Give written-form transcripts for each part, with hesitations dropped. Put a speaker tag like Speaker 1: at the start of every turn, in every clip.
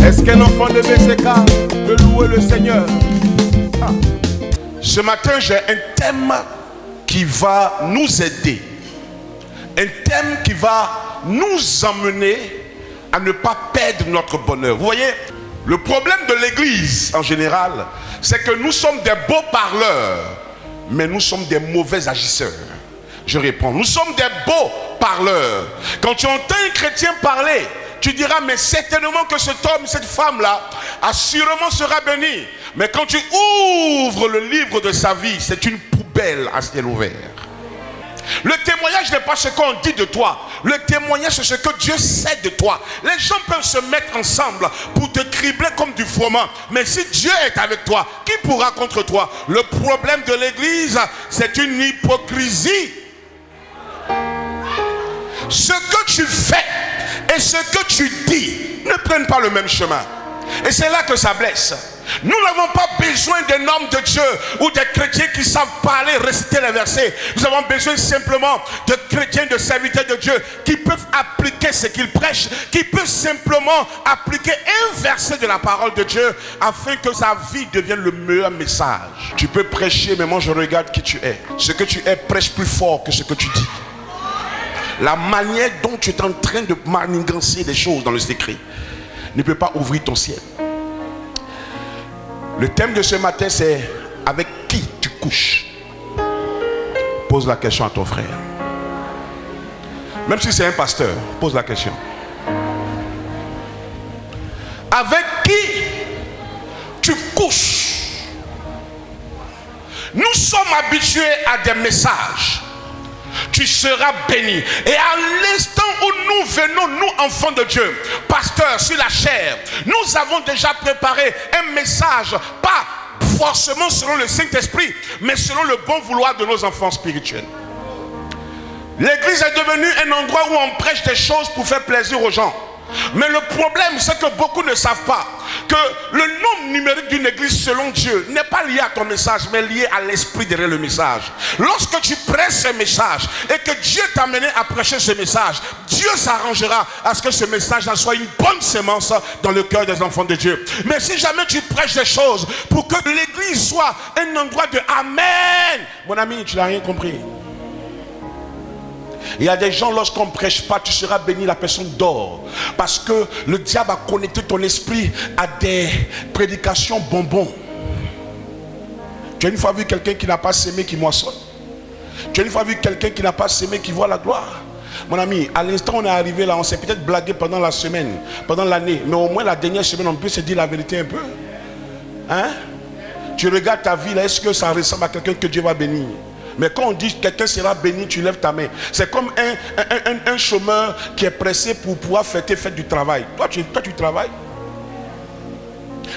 Speaker 1: Est-ce qu'un enfant de BCK peut louer le Seigneur? Ce matin, j'ai un thème qui va nous aider. Un thème qui va nous emmener à ne pas perdre notre bonheur. Vous voyez, le problème de l'église en général, c'est que nous sommes des beaux parleurs, mais nous sommes des mauvais agisseurs. Je réponds, nous sommes des beaux parleurs. Quand tu entends un chrétien parler, tu diras, mais certainement que cet homme, cette femme-là, assurément sera béni. Mais quand tu ouvres le livre de sa vie, c'est une poubelle à ciel ouvert. Le témoignage n'est pas ce qu'on dit de toi. Le témoignage, c'est ce que Dieu sait de toi. Les gens peuvent se mettre ensemble pour te cribler comme du froment. Mais si Dieu est avec toi, qui pourra contre toi? Le problème de l'église, c'est une hypocrisie. Ce que tu fais et ce que tu dis ne prennent pas le même chemin. Et c'est là que ça blesse. Nous n'avons pas besoin d'un homme de Dieu ou des chrétiens qui savent parler, réciter les versets. Nous avons besoin simplement de chrétiens, de serviteurs de Dieu qui peuvent appliquer ce qu'ils prêchent, qui peuvent simplement appliquer un verset de la parole de Dieu afin que sa vie devienne le meilleur message. Tu peux prêcher, mais moi je regarde qui tu es. Ce que tu es prêche plus fort que ce que tu dis. La manière dont tu es en train de manigancer des choses dans le secret ne peut pas ouvrir ton ciel. Le thème de ce matin, c'est avec qui tu couches. Pose la question à ton frère. Même si c'est un pasteur, pose la question. Avec qui tu couches? Nous sommes habitués à des messages. Tu seras béni. Et à l'instant où nous venons, nous enfants de Dieu, pasteurs sur la chair, nous avons déjà préparé un message, pas forcément selon le Saint-Esprit, mais selon le bon vouloir de nos enfants spirituels. L'église est devenue un endroit où on prêche des choses pour faire plaisir aux gens. Mais le problème, c'est que beaucoup ne savent pas que le nombre numérique d'une église selon Dieu n'est pas lié à ton message, mais lié à l'esprit derrière le message. Lorsque tu prêches ce message et que Dieu t'a amené à prêcher ce message, Dieu s'arrangera à ce que ce message soit une bonne sémence dans le cœur des enfants de Dieu. Mais si jamais tu prêches des choses pour que l'église soit un endroit de Amen, mon ami, tu n'as rien compris. Il y a des gens, lorsqu'on ne prêche pas, tu seras béni, la personne dort. Parce que le diable a connecté ton esprit à des prédications bonbons. Tu as une fois vu quelqu'un qui n'a pas sémé qui moissonne? Tu as une fois vu quelqu'un qui n'a pas sémé qui voit la gloire? Mon ami, à l'instant où on est arrivé là, on s'est peut-être blagué pendant la semaine, pendant l'année, mais au moins la dernière semaine, on peut se dire la vérité un peu. Hein? Tu regardes ta vie là, est-ce que ça ressemble à quelqu'un que Dieu va bénir? Mais quand on dit que quelqu'un sera béni, tu lèves ta main. C'est comme un chômeur qui est pressé pour pouvoir fêter fête du travail. Toi, tu travailles.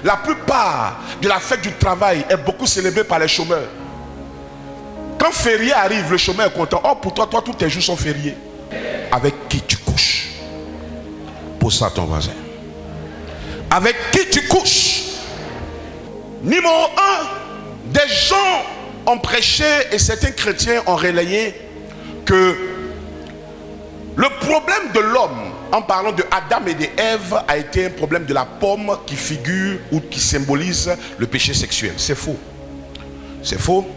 Speaker 1: La plupart de la fête du travail est beaucoup célébrée par les chômeurs. Quand férié arrive, le chômeur est content. Oh, pour toi, tous tes jours sont fériés. Avec qui tu couches? Pose ça à ton voisin. Avec qui tu couches? Numéro 1, des gens ont prêché et certains chrétiens ont relayé que le problème de l'homme, en parlant de Adam et d'Ève, a été un problème de la pomme qui figure ou qui symbolise le péché sexuel. C'est faux. C'est faux.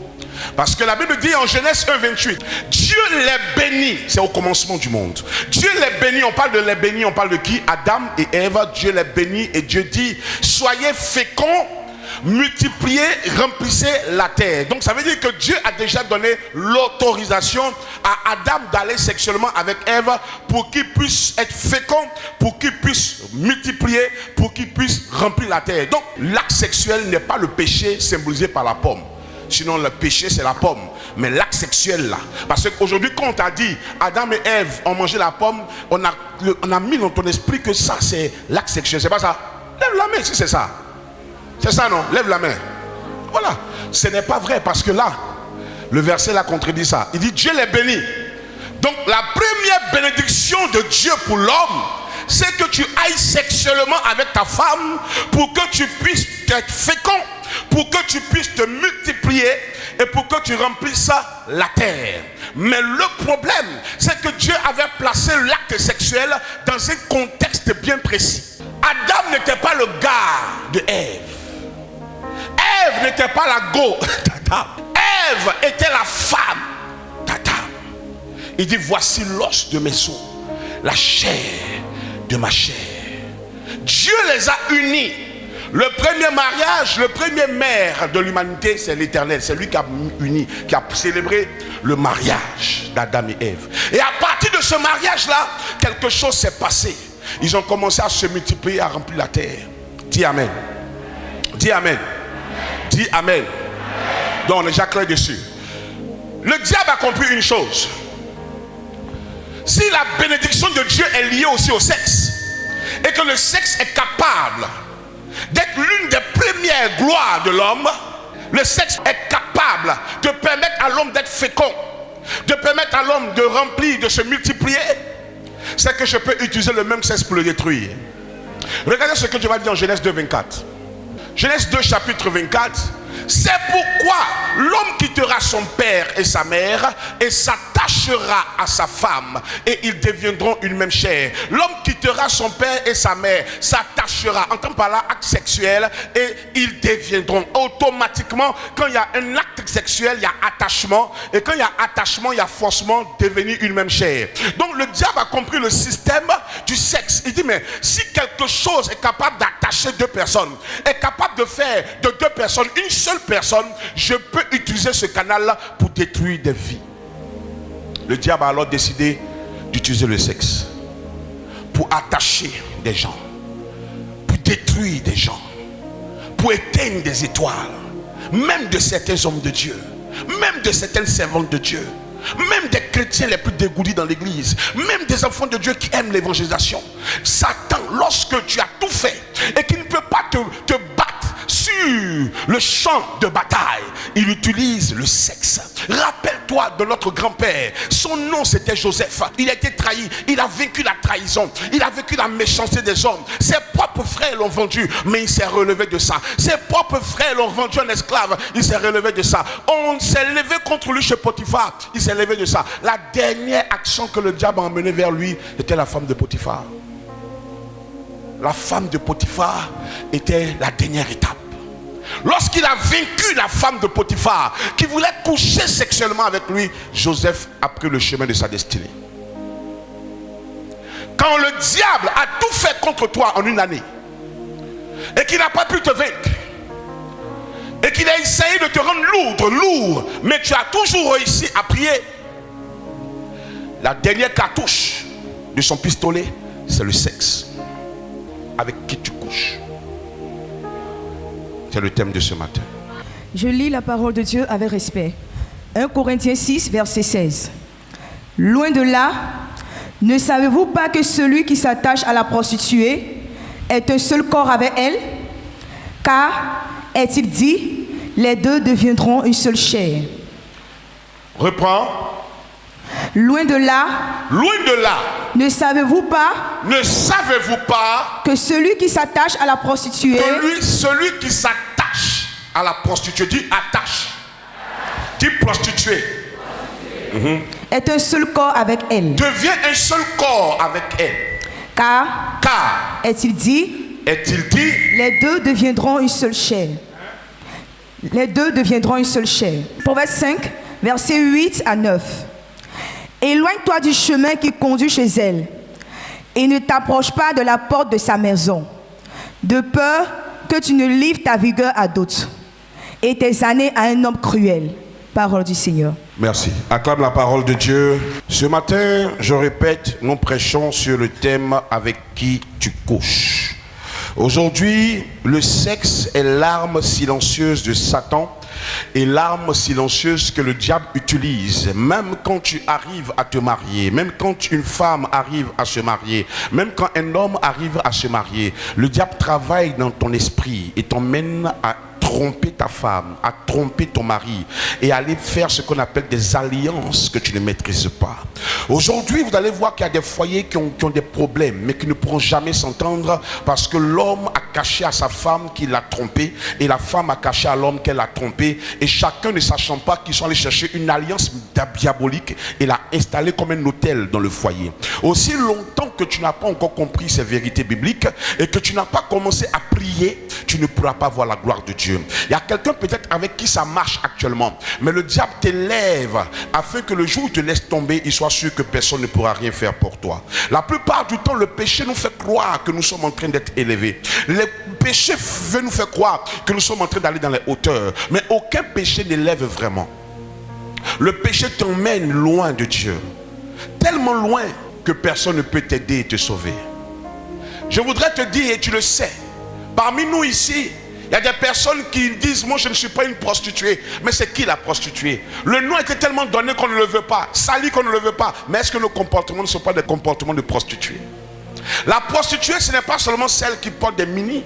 Speaker 1: Parce que la Bible dit en Genèse 1:28, Dieu les bénit. C'est au commencement du monde. Dieu les bénit. On parle de les bénir. On parle de qui? Adam et Ève. Dieu les bénit et Dieu dit, soyez féconds, multipliez, remplissez la terre. Donc ça veut dire que Dieu a déjà donné l'autorisation à Adam d'aller sexuellement avec Ève pour qu'il puisse être fécond, pour qu'il puisse multiplier, pour qu'il puisse remplir la terre. Donc l'acte sexuel n'est pas le péché symbolisé par la pomme. Sinon le péché c'est la pomme. Mais l'acte sexuel là. Parce qu'aujourd'hui quand on t'a dit Adam et Ève ont mangé la pomme, on a mis dans ton esprit que ça c'est l'acte sexuel. C'est pas ça? Lève la main si c'est ça. C'est ça, non? Lève la main. Voilà. Ce n'est pas vrai parce que là, le verset là contredit ça. Il dit Dieu les bénit. Donc la première bénédiction de Dieu pour l'homme, c'est que tu ailles sexuellement avec ta femme pour que tu puisses être fécond, pour que tu puisses te multiplier et pour que tu remplisses la terre. Mais le problème, c'est que Dieu avait placé l'acte sexuel dans un contexte bien précis. Adam n'était pas le gars de Ève. Ève n'était pas la go d'Adam. Ève était la femme d'Adam. Il dit, voici l'os de mes os, la chair de ma chair. Dieu les a unis. Le premier mariage, le premier maire de l'humanité, c'est l'Éternel. C'est lui qui a uni, qui a célébré le mariage d'Adam et Ève. Et à partir de ce mariage-là, quelque chose s'est passé. Ils ont commencé à se multiplier, à remplir la terre. Dis Amen. Dis Amen. Dis Amen. Donc on est déjà clair dessus. Le diable a compris une chose. Si la bénédiction de Dieu est liée aussi au sexe, et que le sexe est capable d'être l'une des premières gloires de l'homme, le sexe est capable de permettre à l'homme d'être fécond, de permettre à l'homme de remplir, de se multiplier, c'est que je peux utiliser le même sexe pour le détruire. Regardez ce que Dieu va dire en Genèse 2, 24. Genèse 2, chapitre 24. C'est pourquoi l'homme quittera son père et sa mère et s'attachera à sa femme et ils deviendront une même chair. L'homme quittera son père et sa mère, s'attachera, entend par là acte sexuel, et ils deviendront automatiquement, quand il y a un acte sexuel, il y a attachement, et quand il y a attachement, il y a forcément devenir une même chair. Donc le diable a compris le système du sexe. Il dit, mais si quelque chose est capable d'attacher deux personnes, est capable de faire de deux personnes une seule personne, je peux utiliser ce canal-là pour détruire des vies. Le diable a alors décidé d'utiliser le sexe pour attacher des gens, pour détruire des gens, pour éteindre des étoiles, même de certains hommes de Dieu, même de certaines servantes de Dieu, même des chrétiens les plus dégourdis dans l'église, même des enfants de Dieu qui aiment l'évangélisation. Satan, lorsque tu as tout fait et qu'il ne peut pas te battre sur le champ de bataille, il utilise le sexe. Rappelle-toi de notre grand-père. Son nom c'était Joseph. Il a été trahi. Il a vécu la trahison. Il a vécu la méchanceté des hommes. Ses propres frères l'ont vendu, mais il s'est relevé de ça. Ses propres frères l'ont vendu en esclave. Il s'est relevé de ça. On s'est levé contre lui chez Potiphar. Il s'est levé de ça. La dernière action que le diable a emmenée vers lui était la femme de Potiphar. La femme de Potiphar était la dernière étape. Lorsqu'il a vaincu la femme de Potiphar qui voulait coucher sexuellement avec lui, Joseph a pris le chemin de sa destinée. Quand le diable a tout fait contre toi en une année et qu'il n'a pas pu te vaincre et qu'il a essayé de te rendre lourd, mais tu as toujours réussi à prier, la dernière cartouche de son pistolet, c'est le sexe. Avec qui tu couches. C'est le thème de ce matin.
Speaker 2: Je lis la parole de Dieu avec respect. 1 Corinthiens 6, verset 16. Loin de là, ne savez-vous pas que celui qui s'attache à la prostituée est un seul corps avec elle? Car, est-il dit, les deux deviendront une seule chair.
Speaker 1: Reprends.
Speaker 2: Loin de là, ne savez-vous pas
Speaker 1: que
Speaker 2: celui qui s'attache à la prostituée,
Speaker 1: celui qui s'attache à la prostituée, dit attache, dit prostituée,
Speaker 2: est un seul corps avec elle.
Speaker 1: Devient un seul corps avec elle.
Speaker 2: Car est-il dit, les deux deviendront une seule chair. Les deux deviendront une seule chair. Proverbe 5, versets 8 à 9. Éloigne-toi du chemin qui conduit chez elle et ne t'approche pas de la porte de sa maison, de peur que tu ne livres ta vigueur à d'autres et tes années à un homme cruel. Parole du Seigneur.
Speaker 1: Merci. Acclame la parole de Dieu. Ce matin, je répète, nous prêchons sur le thème avec qui tu couches. Aujourd'hui, le sexe est l'arme silencieuse de Satan et l'arme silencieuse que le diable utilise. Même quand tu arrives à te marier, même quand une femme arrive à se marier, même quand un homme arrive à se marier, le diable travaille dans ton esprit et t'emmène à tromper ta femme, à tromper ton mari et aller faire ce qu'on appelle des alliances que tu ne maîtrises pas. Aujourd'hui, vous allez voir qu'il y a des foyers qui ont des problèmes, mais qui ne pourront jamais s'entendre parce que l'homme a caché à sa femme qu'il l'a trompé et la femme a caché à l'homme qu'elle l'a trompé, et chacun ne sachant pas qu'ils sont allés chercher une alliance diabolique et l'a installée comme un autel dans le foyer. Aussi longtemps que tu n'as pas encore compris ces vérités bibliques et que tu n'as pas commencé à prier, tu ne pourras pas voir la gloire de Dieu. Il y a quelqu'un peut-être avec qui ça marche actuellement, mais le diable t'élève afin que le jour où tu te laisses tomber, il soit sûr que personne ne pourra rien faire pour toi. La plupart du temps, le péché nous fait croire que nous sommes en train d'être élevés. Le péché veut nous faire croire que nous sommes en train d'aller dans les hauteurs, mais aucun péché n'élève vraiment. Le péché t'emmène loin de Dieu, tellement loin que personne ne peut t'aider et te sauver. Je voudrais te dire, et tu le sais, parmi nous ici, il y a des personnes qui disent, moi je ne suis pas une prostituée. Mais c'est qui la prostituée? Le nom était tellement donné qu'on ne le veut pas, sali qu'on ne le veut pas. Mais est-ce que nos comportements ne sont pas des comportements de prostituée? La prostituée, ce n'est pas seulement celle qui porte des mini,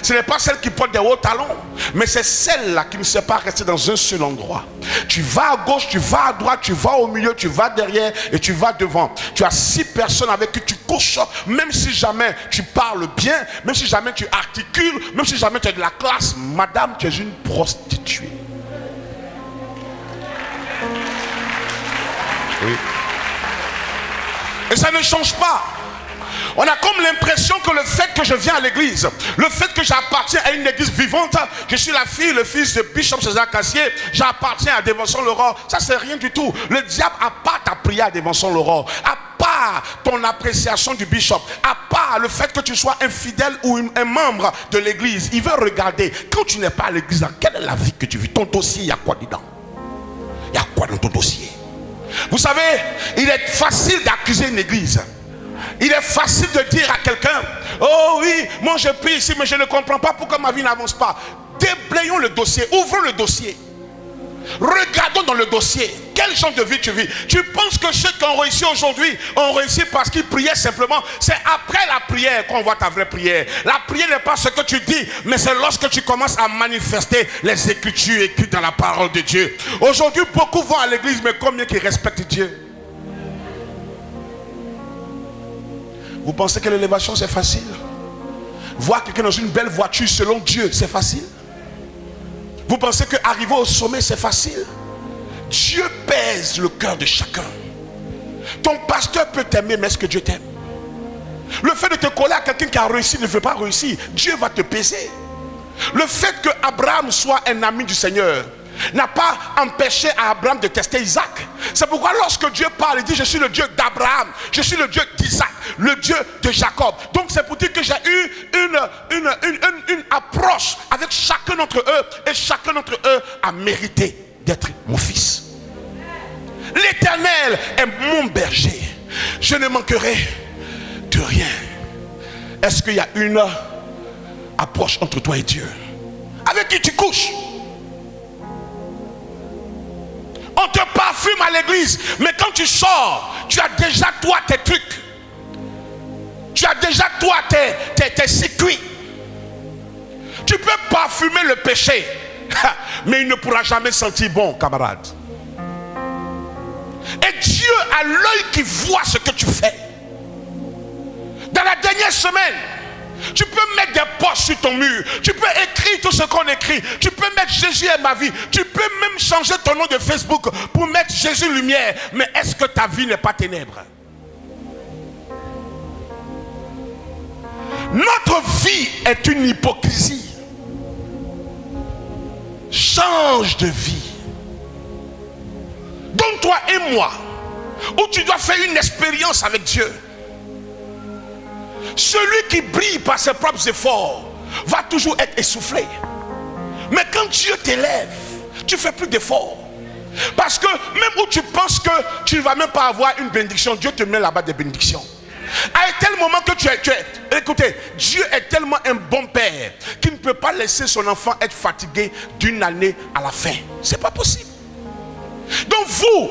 Speaker 1: ce n'est pas celle qui porte des hauts talons, mais c'est celle-là qui ne sait pas rester dans un seul endroit. Tu vas à gauche, tu vas à droite, tu vas au milieu, tu vas derrière et tu vas devant. Tu as 6 personnes avec qui tu couches, même si jamais tu parles bien, même si jamais tu articules, même si jamais tu as de la classe. Madame, tu es une prostituée. Oui. Et ça ne change pas. On a comme l'impression que le fait que je viens à l'église, le fait que j'appartiens à une église vivante, je suis la fille, le fils de Bishop César Cassier, j'appartiens à Dévention Laurent, ça c'est rien du tout. Le diable, à part ta prière à Dévention Laurent, à part ton appréciation du bishop, à part le fait que tu sois infidèle ou un membre de l'église, il veut regarder, quand tu n'es pas à l'église, quelle est la vie que tu vis? Ton dossier, il y a quoi dedans? Il y a quoi dans ton dossier? Vous savez, il est facile d'accuser une église. Il est facile de dire à quelqu'un, oh oui, moi je prie ici, mais je ne comprends pas pourquoi ma vie n'avance pas. Déblayons le dossier, ouvrons le dossier. Regardons dans le dossier, quel genre de vie tu vis. Tu penses que ceux qui ont réussi aujourd'hui ont réussi parce qu'ils priaient simplement? C'est après la prière qu'on voit ta vraie prière. La prière n'est pas ce que tu dis, mais c'est lorsque tu commences à manifester les écritures écrites dans la parole de Dieu. Aujourd'hui, beaucoup vont à l'église, mais combien qui respectent Dieu? Vous pensez que l'élévation c'est facile? Voir quelqu'un dans une belle voiture selon Dieu, c'est facile? Vous pensez qu'arriver au sommet c'est facile? Dieu pèse le cœur de chacun. Ton pasteur peut t'aimer, mais est-ce que Dieu t'aime? Le fait de te coller à quelqu'un qui a réussi ne veut pas réussir. Dieu va te peser. Le fait que Abraham soit un ami du Seigneur n'a pas empêché à Abraham de tester Isaac. C'est pourquoi lorsque Dieu parle, il dit, je suis le Dieu d'Abraham, je suis le Dieu d'Isaac, le Dieu de Jacob. Donc c'est pour dire que j'ai eu une approche avec chacun d'entre eux, et chacun d'entre eux a mérité d'être mon fils. L'Éternel est mon berger, je ne manquerai de rien. Est-ce qu'il y a une approche entre toi et Dieu? Avec qui tu couches? On te parfume à l'église, mais quand tu sors, tu as déjà toi tes trucs. Tu as déjà toi tes circuits. Tu peux parfumer le péché, mais il ne pourra jamais sentir bon, camarade. Et Dieu a l'œil qui voit ce que tu fais. Dans la dernière semaine, tu peux mettre des posts sur ton mur. Tu peux écrire tout ce qu'on écrit. Tu peux mettre Jésus est ma vie. Tu peux même changer ton nom de Facebook pour mettre Jésus lumière. Mais est-ce que ta vie n'est pas ténèbres? Notre vie est une hypocrisie. Change de vie. Donc toi et moi, où tu dois faire une expérience avec Dieu. Celui qui brille par ses propres efforts va toujours être essoufflé. Mais quand Dieu t'élève, tu ne fais plus d'efforts. Parce que même où tu penses que tu ne vas même pas avoir une bénédiction, Dieu te met là-bas des bénédictions. À un tel moment que tu es, écoutez, Dieu est tellement un bon père qu'il ne peut pas laisser son enfant être fatigué d'une année à la fin. C'est pas possible. Donc vous,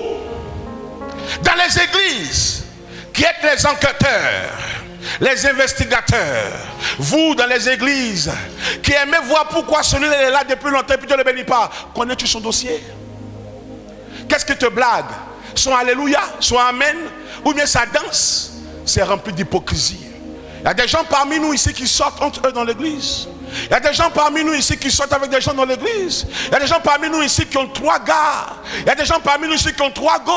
Speaker 1: dans les églises qui êtes les enquêteurs, les investigateurs, vous dans les églises, qui aimez voir pourquoi celui-là est là depuis longtemps et puis Dieu ne le bénit pas, connais-tu son dossier? Qu'est-ce qui te blague? Son alléluia, son amen, ou bien sa danse? C'est rempli d'hypocrisie. Il y a des gens parmi nous ici qui sortent entre eux dans l'église. Il y a des gens parmi nous ici qui sortent avec des gens dans l'église. Il y a des gens parmi nous ici qui ont 3 gars. Il y a des gens parmi nous ici qui ont 3 go.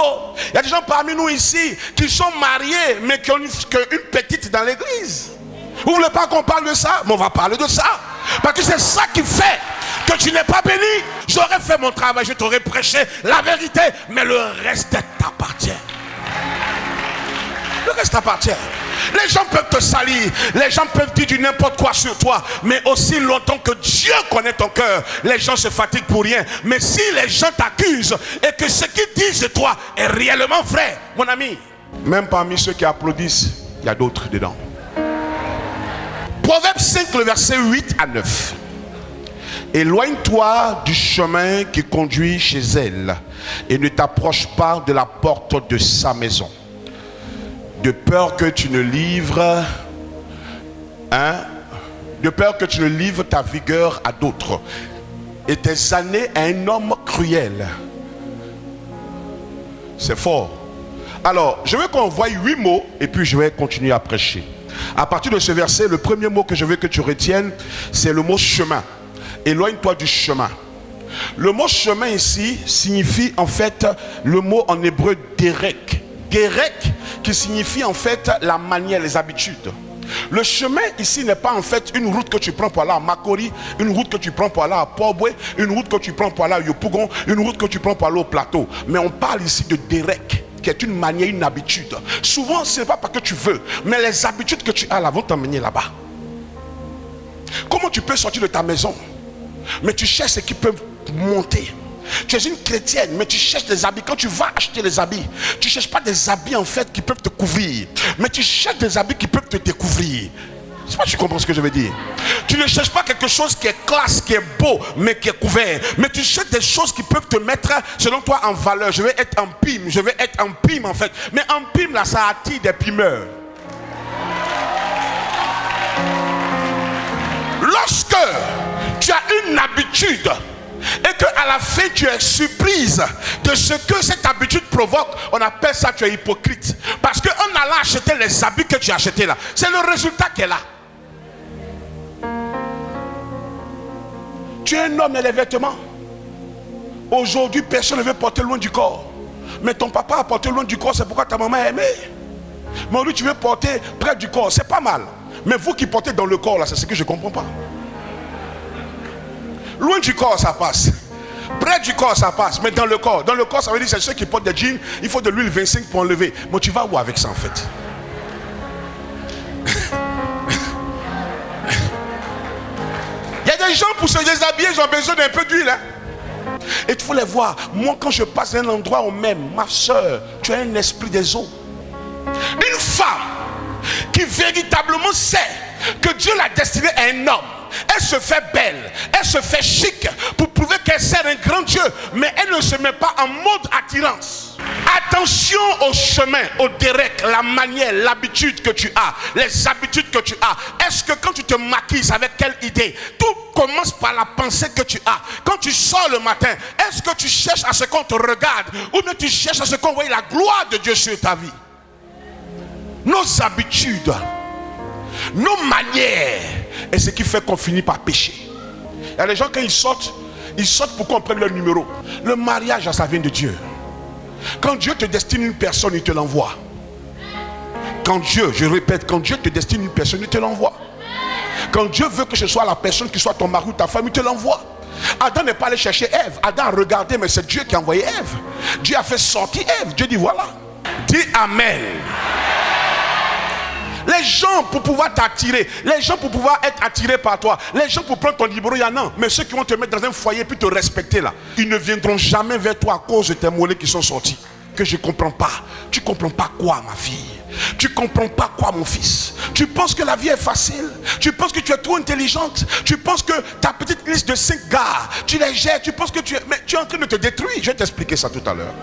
Speaker 1: Il y a des gens parmi nous ici qui sont mariés mais qui ont une petite dans l'église. Vous ne voulez pas qu'on parle de ça? Mais on va parler de ça. Parce que c'est ça qui fait que tu n'es pas béni. J'aurais fait mon travail, je t'aurais prêché la vérité, mais le reste t'appartient. Le reste t'appartient. Les gens peuvent te salir, les gens peuvent dire du n'importe quoi sur toi, mais aussi longtemps que Dieu connaît ton cœur, les gens se fatiguent pour rien. Mais si les gens t'accusent et que ce qu'ils disent de toi est réellement vrai, mon ami, même parmi ceux qui applaudissent, il y a d'autres dedans. Proverbe 5, le verset 8 à 9. Éloigne-toi du chemin qui conduit chez elle et ne t'approche pas de la porte de sa maison, de peur que tu ne livres ta vigueur à d'autres et tes années à un homme cruel. C'est fort. Alors, je veux qu'on voie 8 mots et puis je vais continuer à prêcher. À partir de ce verset, le premier mot que je veux que tu retiennes, c'est le mot chemin. Éloigne-toi du chemin. Le mot chemin ici signifie en fait le mot en hébreu derek. Derek qui signifie en fait la manière, les habitudes. Le chemin ici n'est pas en fait une route que tu prends pour aller à Makori, une route que tu prends pour aller à Port-Boué, une route que tu prends pour aller à Yopougon, une route que tu prends pour aller au plateau. Mais on parle ici de derek, qui est une manière, une habitude. Souvent, ce n'est pas parce que tu veux, mais les habitudes que tu as là vont t'emmener là-bas. Comment tu peux sortir de ta maison, mais tu cherches ce qui peut monter? Tu es une chrétienne, mais tu cherches des habits. Quand tu vas acheter des habits, tu ne cherches pas des habits en fait qui peuvent te couvrir, mais tu cherches des habits qui peuvent te découvrir. Je ne sais pas si tu comprends ce que je veux dire. Tu ne cherches pas quelque chose qui est classe, qui est beau, mais qui est couvert. Mais tu cherches des choses qui peuvent te mettre, selon toi, en valeur. Je vais être en pime, je vais être en prime en fait. Mais en prime là, ça attire des primeurs. Lorsque tu as une habitude et qu'à la fin tu es surprise de ce que cette habitude provoque, on appelle ça tu es hypocrite. Parce qu'en allant acheter les habits que tu as achetés là, c'est le résultat qui est là. Tu es un homme et les vêtements. Aujourd'hui, personne ne veut porter loin du corps. Mais ton papa a porté loin du corps, c'est pourquoi ta maman a aimé. Mais aujourd'hui, tu veux porter près du corps, c'est pas mal. Mais vous qui portez dans le corps là, c'est ce que je ne comprends pas. Loin du corps, ça passe. Près du corps, ça passe. Mais dans le corps, ça veut dire c'est ceux qui portent des jeans, il faut de l'huile 25 pour enlever. Mais tu vas où avec ça en fait? Il y a des gens pour se déshabiller, ils ont besoin d'un peu d'huile. Hein? Et il faut les voir. Moi, quand je passe à un endroit où même, ma soeur, tu as un esprit des eaux. Une femme qui véritablement sait que Dieu l'a destinée à un homme. Elle se fait belle, elle se fait chic pour prouver qu'elle sert un grand Dieu, mais elle ne se met pas en mode attirance. Attention au chemin, au derek, la manière, l'habitude que tu as, les habitudes que tu as. Est-ce que quand tu te maquilles, avec quelle idée? Tout commence par la pensée que tu as. Quand tu sors le matin, est-ce que tu cherches à ce qu'on te regarde ou bien tu cherches à ce qu'on voie la gloire de Dieu sur ta vie? Nos habitudes, nos manières, et ce qui fait qu'on finit par pécher. Il y a des gens quand ils sortent pour qu'on prenne leur numéro. Le mariage, ça vient de Dieu. Quand Dieu te destine une personne, il te l'envoie. Quand Dieu, je répète, quand Dieu te destine une personne, il te l'envoie. Quand Dieu veut que ce soit la personne qui soit ton mari ou ta femme, il te l'envoie. Adam n'est pas allé chercher Ève. Adam a regardé, mais c'est Dieu qui a envoyé Ève. Dieu a fait sortir Ève. Dieu dit voilà. Dis Amen. Les gens pour pouvoir t'attirer, les gens pour pouvoir être attirés par toi, les gens pour prendre ton numéro, il y en a. Mais ceux qui vont te mettre dans un foyer puis te respecter là, ils ne viendront jamais vers toi à cause de tes mollets qui sont sortis. Que je ne comprends pas. Tu ne comprends pas quoi, ma fille? Tu ne comprends pas quoi, mon fils? Tu penses que la vie est facile? Tu penses que tu es trop intelligente? Tu penses que ta petite liste de 5 gars, tu les jettes? Tu penses que tu es... Mais tu es en train de te détruire. Je vais t'expliquer ça tout à l'heure.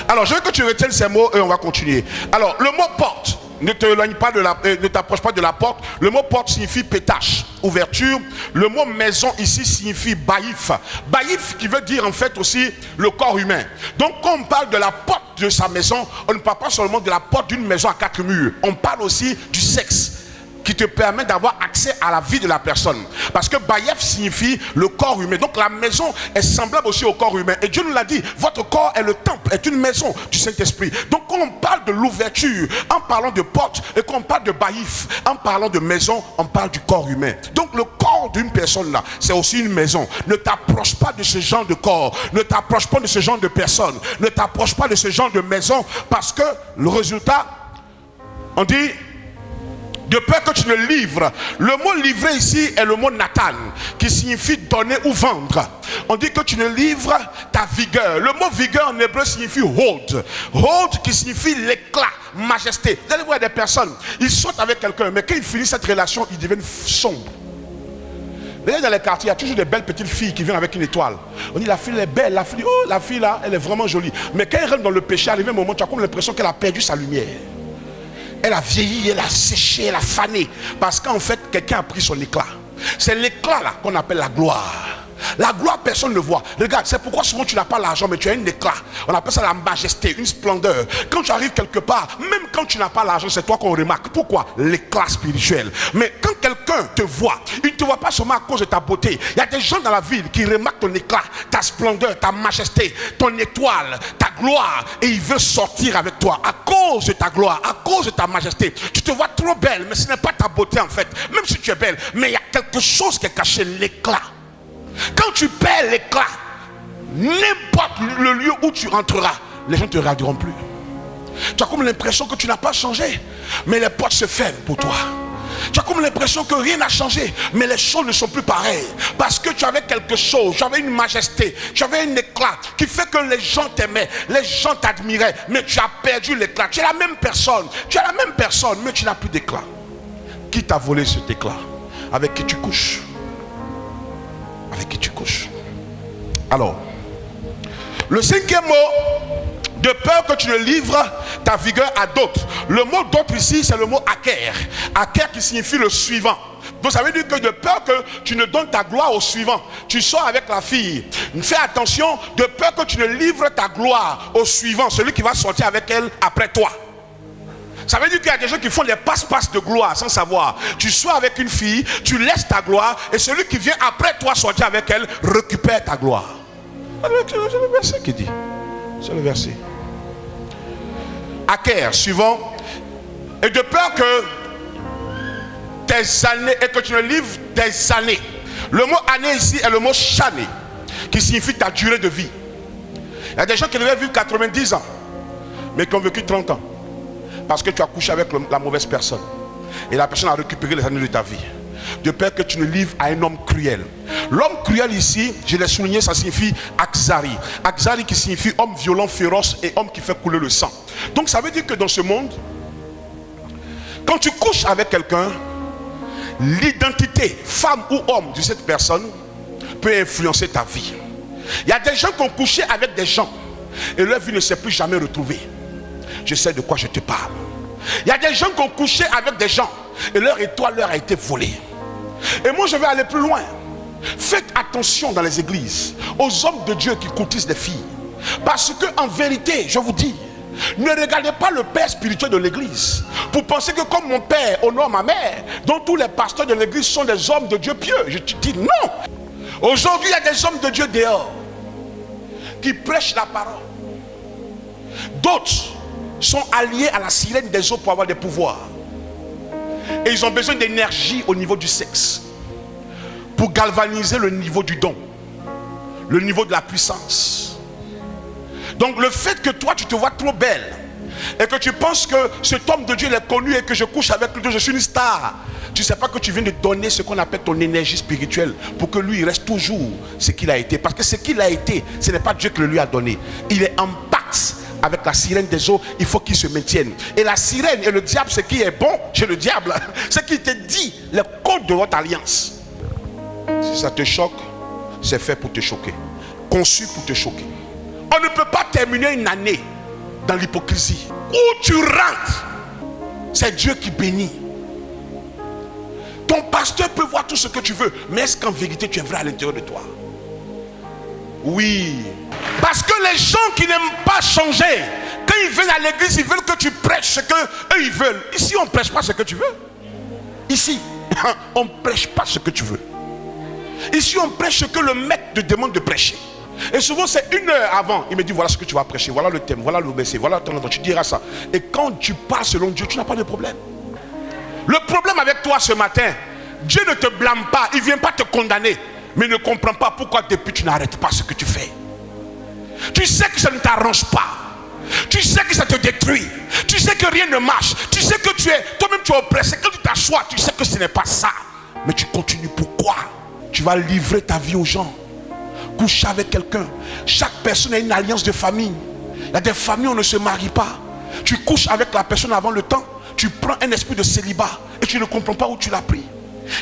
Speaker 1: Alors, je veux que tu retiennes ces mots et on va continuer. Alors, le mot porte. ne t'éloigne pas ne t'approche pas de la porte. Le mot porte signifie pétache, ouverture. Le mot maison ici signifie baïf. Baïf qui veut dire en fait aussi le corps humain. Donc quand on parle de la porte de sa maison, on ne parle pas seulement de la porte d'une maison à 4 murs. On parle aussi du sexe qui te permet d'avoir accès à la vie de la personne. Parce que Bayef signifie le corps humain. Donc la maison est semblable aussi au corps humain. Et Dieu nous l'a dit, votre corps est le temple, est une maison du Saint-Esprit. Donc quand on parle de l'ouverture, en parlant de porte, et quand on parle de Bayef, en parlant de maison, on parle du corps humain. Donc le corps d'une personne là, c'est aussi une maison. Ne t'approche pas de ce genre de corps. Ne t'approche pas de ce genre de personne. Ne t'approche pas de ce genre de maison. Parce que le résultat, on dit... de peur que tu ne livres. Le mot livrer ici est le mot Nathan, qui signifie donner ou vendre. On dit que tu ne livres ta vigueur. Le mot vigueur en hébreu signifie hold. Hold qui signifie l'éclat, majesté. Vous allez voir des personnes, ils sautent avec quelqu'un, mais quand ils finissent cette relation, ils deviennent sombres. Dans les quartiers, il y a toujours des belles petites filles qui viennent avec une étoile. On dit la fille elle est belle, la fille, oh la fille là, elle est vraiment jolie. Mais quand elle rentre dans le péché, arrivé un moment, tu as comme l'impression qu'elle a perdu sa lumière. Elle a vieilli, elle a séché, elle a fané. Parce qu'en fait, quelqu'un a pris son éclat. C'est l'éclat là qu'on appelle la gloire. La gloire, personne ne le voit. Regarde, c'est pourquoi souvent tu n'as pas l'argent, mais tu as un éclat. On appelle ça la majesté, une splendeur. Quand tu arrives quelque part, même quand tu n'as pas l'argent, c'est toi qu'on remarque. Pourquoi? L'éclat spirituel. Mais quand quelqu'un te voit, il ne te voit pas seulement à cause de ta beauté. Il y a des gens dans la ville qui remarquent ton éclat, ta splendeur, ta majesté, ton étoile, ta gloire. Et il veut sortir avec toi à cause de ta gloire, à cause de ta majesté. Tu te vois trop belle, mais ce n'est pas ta beauté en fait. Même si tu es belle, mais il y a quelque chose qui est caché, l'éclat. Quand tu perds l'éclat, n'importe le lieu où tu entreras, les gens ne te regarderont plus. Tu as comme l'impression que tu n'as pas changé, mais les portes se ferment pour toi. Tu as comme l'impression que rien n'a changé, mais les choses ne sont plus pareilles. Parce que tu avais quelque chose, tu avais une majesté, tu avais un éclat qui fait que les gens t'aimaient, les gens t'admiraient, mais tu as perdu l'éclat. Tu es la même personne, mais tu n'as plus d'éclat. Qui t'a volé cet éclat? Avec qui tu couches? Avec qui tu couches? Alors, le cinquième mot, de peur que tu ne livres ta vigueur à d'autres. Le mot d'autres ici, c'est le mot aker. Aker qui signifie le suivant. Donc ça veut dire que de peur que tu ne donnes ta gloire au suivant. Tu sors avec la fille. Fais attention, de peur que tu ne livres ta gloire au suivant, celui qui va sortir avec elle après toi. Ça veut dire qu'il y a des gens qui font des passe-passe de gloire sans savoir. Tu sois avec une fille, tu laisses ta gloire, et celui qui vient après toi sortir avec elle récupère ta gloire. C'est le verset qui dit. C'est le verset. Aker, suivant. Et de peur que tes années, et que tu ne livres tes années. Le mot année ici est le mot chané, qui signifie ta durée de vie. Il y a des gens qui devaient vivre 90 ans, mais qui ont vécu 30 ans. Parce que tu as couché avec la mauvaise personne. Et la personne a récupéré les années de ta vie. De peur que tu ne livres à un homme cruel. L'homme cruel ici, je l'ai souligné, ça signifie Akzari. Akzari qui signifie homme violent, féroce et homme qui fait couler le sang. Donc ça veut dire que dans ce monde, quand tu couches avec quelqu'un, l'identité, femme ou homme de cette personne peut influencer ta vie. Il y a des gens qui ont couché avec des gens et leur vie ne s'est plus jamais retrouvée. Je sais de quoi je te parle. Il y a des gens qui ont couché avec des gens et leur étoile leur a été volée. Et moi je vais aller plus loin. Faites attention dans les églises aux hommes de Dieu qui courtisent des filles. Parce que en vérité, je vous dis, ne regardez pas le père spirituel de l'église pour penser que comme mon père honore ma mère, donc tous les pasteurs de l'église sont des hommes de Dieu pieux. Je te dis non. Aujourd'hui il y a des hommes de Dieu dehors qui prêchent la parole. D'autres sont alliés à la sirène des eaux pour avoir des pouvoirs. Et ils ont besoin d'énergie au niveau du sexe pour galvaniser le niveau du don, le niveau de la puissance. Donc le fait que toi tu te vois trop belle et que tu penses que cet homme de Dieu il est connu et que je couche avec lui, je suis une star, tu ne sais pas que tu viens de donner ce qu'on appelle ton énergie spirituelle pour que lui il reste toujours ce qu'il a été. Parce que ce qu'il a été, ce n'est pas Dieu qui le lui a donné. Il est en pacte avec la sirène des eaux, il faut qu'il se maintienne. Et la sirène et le diable, ce qui est bon chez le diable, c'est qu'il te dit le code de votre alliance. Si ça te choque, c'est fait pour te choquer, conçu pour te choquer. On ne peut pas terminer une année dans l'hypocrisie où tu rentres C'est Dieu qui bénit. Ton pasteur peut voir tout ce que tu veux, mais est-ce qu'en vérité tu es vrai à l'intérieur de toi? Oui. Parce que les gens qui n'aiment pas changer, quand ils viennent à l'église, ils veulent que tu prêches ce qu'eux ils veulent. Ici, on ne prêche pas ce que tu veux. Ici, on ne prêche pas ce que tu veux. Ici, on prêche ce que le maître te demande de prêcher. Et souvent, c'est 1 heure avant. Il me dit, voilà ce que tu vas prêcher, voilà le thème, voilà le verset, voilà ton endroit. Tu diras ça. Et quand tu parles selon Dieu, tu n'as pas de problème. Le problème avec toi ce matin, Dieu ne te blâme pas, il ne vient pas te condamner, mais ne comprend pas pourquoi depuis tu n'arrêtes pas ce que tu fais. Tu sais que ça ne t'arrange pas. Tu sais que ça te détruit. Tu sais que rien ne marche. Tu sais que toi-même tu es oppressé. Quand tu t'assois, tu sais que ce n'est pas ça. Mais tu continues. Pourquoi? Tu vas livrer ta vie aux gens. Coucher avec quelqu'un. Chaque personne a une alliance de famille. Il y a des familles où on ne se marie pas. Tu couches avec la personne avant le temps. Tu prends un esprit de célibat et tu ne comprends pas où tu l'as pris.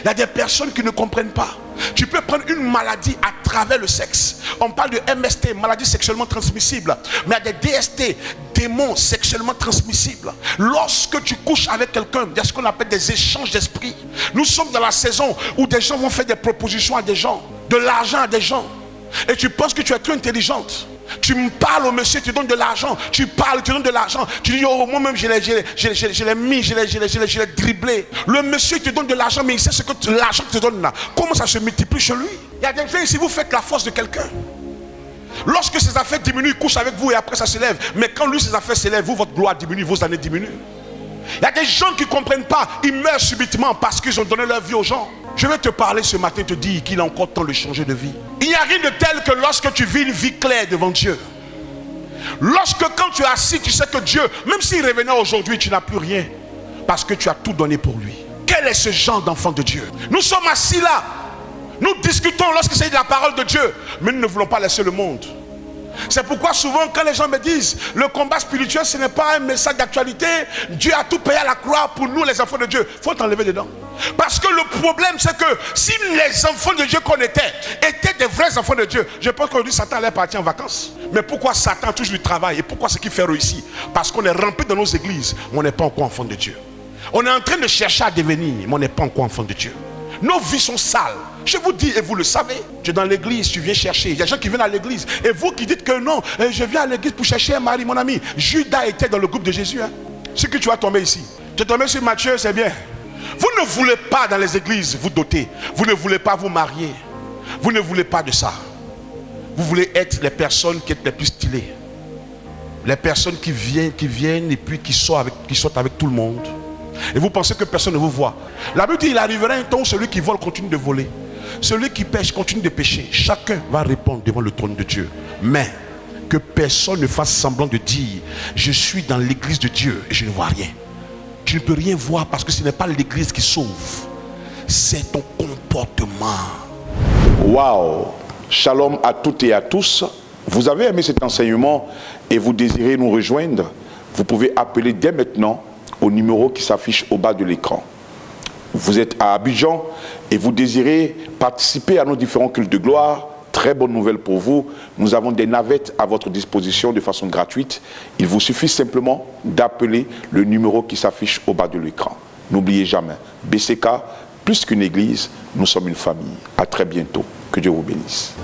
Speaker 1: Il y a des personnes qui ne comprennent pas. Tu peux prendre une maladie à travers le sexe. On parle de MST, maladie sexuellement transmissible. Mais il y a des DST, démons sexuellement transmissibles. Lorsque tu couches avec quelqu'un, il y a ce qu'on appelle des échanges d'esprit. Nous sommes dans la saison où des gens vont faire des propositions à des gens, de l'argent à des gens. Et tu penses que tu es trop intelligente. Tu me parles au monsieur, tu donnes de l'argent. Tu parles, tu donnes de l'argent. Tu dis, oh, moi-même, je l'ai mis, je l'ai dribblé. Le monsieur te donne de l'argent, mais il sait ce que l'argent te donne là. Comment ça se multiplie chez lui? Il y a des gens ici, vous faites la force de quelqu'un. Lorsque ses affaires diminuent, il couche avec vous et après ça s'élève. Mais quand lui, ses affaires s'élèvent, vous, votre gloire diminue, vos années diminuent. Il y a des gens qui ne comprennent pas. Ils meurent subitement parce qu'ils ont donné leur vie aux gens. Je vais te parler ce matin, te dire qu'il a encore temps de changer de vie. Il n'y a rien de tel que lorsque tu vis une vie claire devant Dieu. Lorsque quand tu es assis, tu sais que Dieu, même s'il revenait aujourd'hui, tu n'as plus rien. Parce que tu as tout donné pour lui. Quel est ce genre d'enfant de Dieu? Nous sommes assis là. Nous discutons lorsqu'il s'agit de la parole de Dieu. Mais nous ne voulons pas laisser le monde. C'est pourquoi souvent quand les gens me disent le combat spirituel ce n'est pas un message d'actualité, Dieu a tout payé à la croix pour nous les enfants de Dieu, il faut t'enlever dedans. Parce que le problème c'est que si les enfants de Dieu qu'on étaient des vrais enfants de Dieu, je pense qu'aujourd'hui Satan allait partir en vacances. Mais pourquoi Satan toujours du travail? Et pourquoi ce qu'il fait réussir? Parce qu'on est rempli dans nos églises, mais on n'est pas encore enfant de Dieu. On est en train de chercher à devenir, mais on n'est pas encore enfant de Dieu. Nos vies sont sales. Je vous dis, et vous le savez, tu es dans l'église, tu viens chercher. Il y a des gens qui viennent à l'église. Et vous qui dites que non, je viens à l'église pour chercher un mari, mon ami. Judas était dans le groupe de Jésus. Ce que tu vas tomber ici. Tu es tombé sur Matthieu, c'est bien. Vous ne voulez pas dans les églises vous doter. Vous ne voulez pas vous marier. Vous ne voulez pas de ça. Vous voulez être les personnes qui sont les plus stylées. Les personnes qui viennent et puis qui sortent avec tout le monde. Et vous pensez que personne ne vous voit. La Bible dit il arrivera un temps où celui qui vole continue de voler. Celui qui pêche continue de pêcher. Chacun va répondre devant le trône de Dieu. Mais que personne ne fasse semblant de dire je suis dans l'église de Dieu et je ne vois rien. Tu ne peux rien voir parce que ce n'est pas l'église qui sauve. C'est ton comportement.
Speaker 3: Waouh! Shalom à toutes et à tous. Vous avez aimé cet enseignement et vous désirez nous rejoindre. Vous pouvez appeler dès maintenant au numéro qui s'affiche au bas de l'écran. Vous êtes à Abidjan et vous désirez participer à nos différents cultes de gloire. Très bonne nouvelle pour vous. Nous avons des navettes à votre disposition de façon gratuite. Il vous suffit simplement d'appeler le numéro qui s'affiche au bas de l'écran. N'oubliez jamais, BCK, plus qu'une église, nous sommes une famille. À très bientôt. Que Dieu vous bénisse.